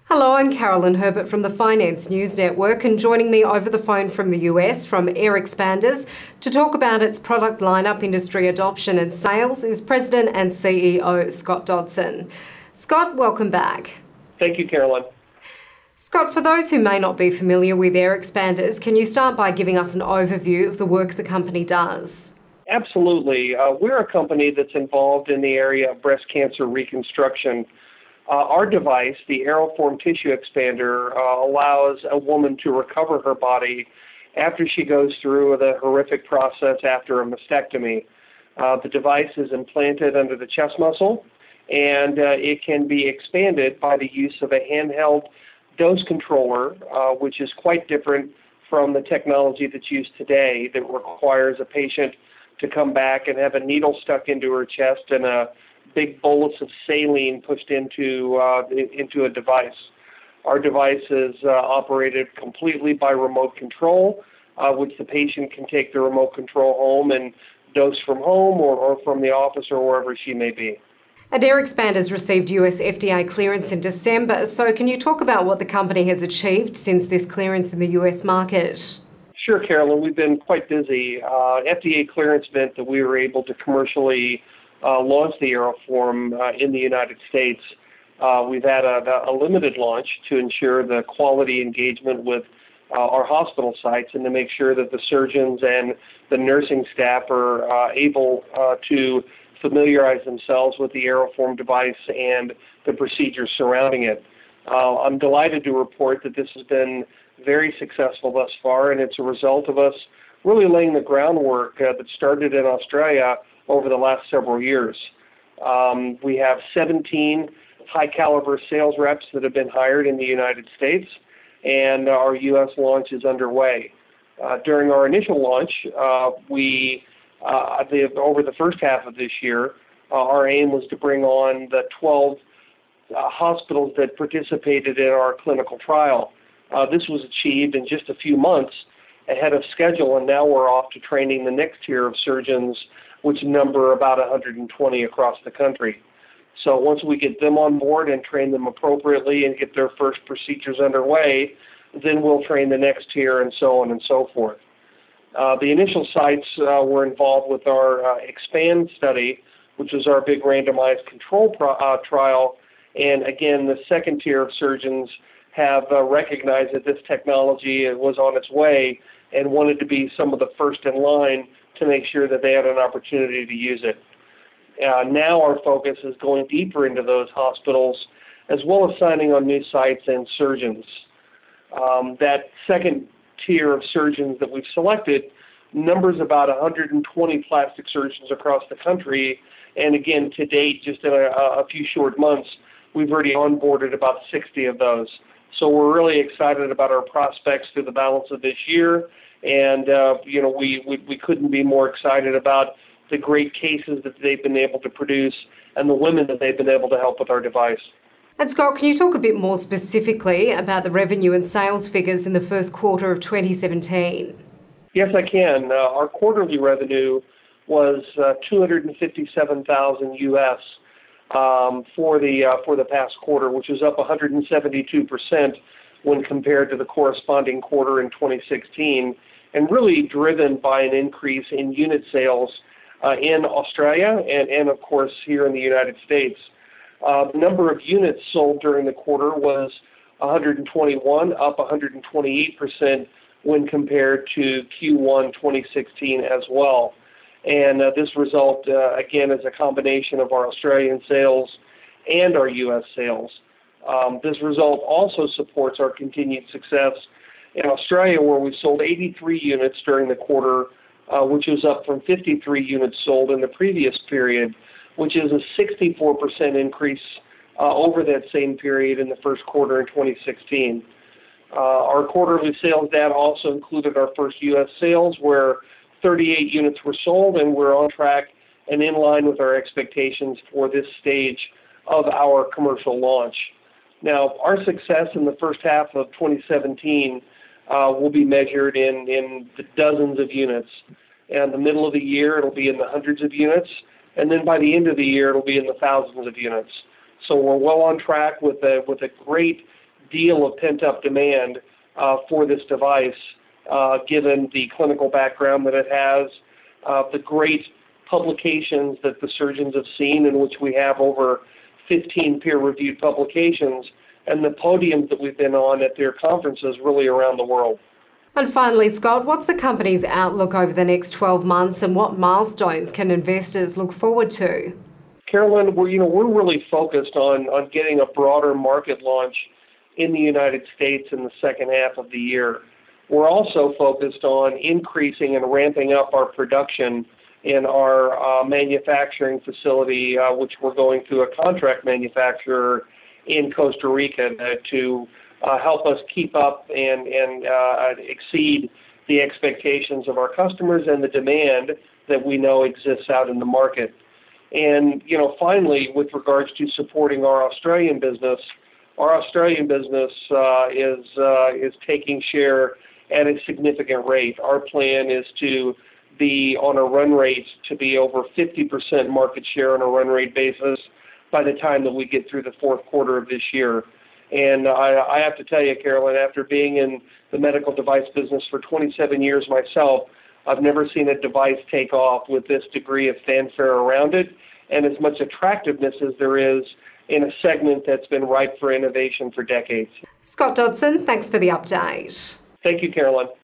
Hello, I'm Carolyn Herbert from the Finance News Network, and joining me over the phone from the US from AirXpanders to talk about its product lineup, industry adoption and sales is President and CEO Scott Dodson. Scott, welcome back. Thank you, Carolyn. Scott, for those who may not be familiar with AirXpanders, can you start by giving us an overview of the work the company does? Absolutely. We're a company that's involved in the area of breast cancer reconstruction. Our device, the AeroForm Tissue Expander, allows a woman to recover her body after she goes through the horrific process after a mastectomy. The device is implanted under the chest muscle, and it can be expanded by the use of a handheld dose controller, which is quite different from the technology that's used today that requires a patient to come back and have a needle stuck into her chest and a big bolus of saline pushed into a device. Our device is operated completely by remote control, which the patient can take the remote control home and dose from home or from the office or wherever she may be. And AirXpanders received US FDA clearance in December, so can you talk about what the company has achieved since this clearance in the US market? Sure, Carolyn. We've been quite busy. FDA clearance meant that we were able to commercially launch the AeroForm in the United States. We've had a limited launch to ensure the quality engagement with our hospital sites and to make sure that the surgeons and the nursing staff are able to familiarize themselves with the AeroForm device and the procedures surrounding it. I'm delighted to report that this has been very successful thus far, and it's a result of us really laying the groundwork that started in Australia over the last several years. We have 17 high-caliber sales reps that have been hired in the United States, and our U.S. launch is underway. During our initial launch, over the first half of this year, our aim was to bring on the 12 hospitals that participated in our clinical trial. This was achieved in just a few months ahead of schedule, and now we're off to training the next tier of surgeons, which number about 120 across the country. So once we get them on board and train them appropriately and get their first procedures underway, then we'll train the next tier and so on and so forth. The initial sites were involved with our EXPAND study, which was our big randomized control trial. And again, the second tier of surgeons have recognized that this technology was on its way and wanted to be some of the first in line to make sure that they had an opportunity to use it. Now our focus is going deeper into those hospitals as well as signing on new sites and surgeons. That second tier of surgeons that we've selected numbers about 120 plastic surgeons across the country, and again, to date, just in a few short months, we've already onboarded about 60 of those. So we're really excited about our prospects through the balance of this year, and we couldn't be more excited about the great cases that they've been able to produce and the women that they've been able to help with our device. And Scott, can you talk a bit more specifically about the revenue and sales figures in the first quarter of 2017? Yes, I can. Our quarterly revenue was $257,000 US for the past quarter, which was up 172% when compared to the corresponding quarter in 2016, and really driven by an increase in unit sales in Australia and of course here in the United States. The number of units sold during the quarter was 121, up 128% when compared to Q1 2016 as well. And this result, again, is a combination of our Australian sales and our U.S. sales. This result also supports our continued success in Australia, where we sold 83 units during the quarter, which is up from 53 units sold in the previous period, which is a 64% increase over that same period in the first quarter in 2016. Our quarterly sales data also included our first U.S. sales, where 38 units were sold, and we're on track and in line with our expectations for this stage of our commercial launch. Now, our success in the first half of 2017 will be measured in the dozens of units. In the middle of the year, it'll be in the hundreds of units, and then by the end of the year, it'll be in the thousands of units. So we're well on track with a great deal of pent-up demand for this device, given the clinical background that it has, the great publications that the surgeons have seen, in which we have over 15 peer-reviewed publications, and the podiums that we've been on at their conferences really around the world. And finally, Scott, what's the company's outlook over the next 12 months and what milestones can investors look forward to? Carolyn, we're really focused on getting a broader market launch in the United States in the second half of the year. We're also focused on increasing and ramping up our production in our manufacturing facility, which we're going through a contract manufacturer in Costa Rica to help us keep up and exceed the expectations of our customers and the demand that we know exists out in the market. And, finally, with regards to supporting our Australian business is taking share at a significant rate. Our plan is to be on a run rate to be over 50% market share on a run rate basis by the time that we get through the fourth quarter of this year. And I have to tell you, Carolyn, after being in the medical device business for 27 years myself, I've never seen a device take off with this degree of fanfare around it and as much attractiveness as there is in a segment that's been ripe for innovation for decades. Scott Dodson, thanks for the update. Thank you, Carolyn.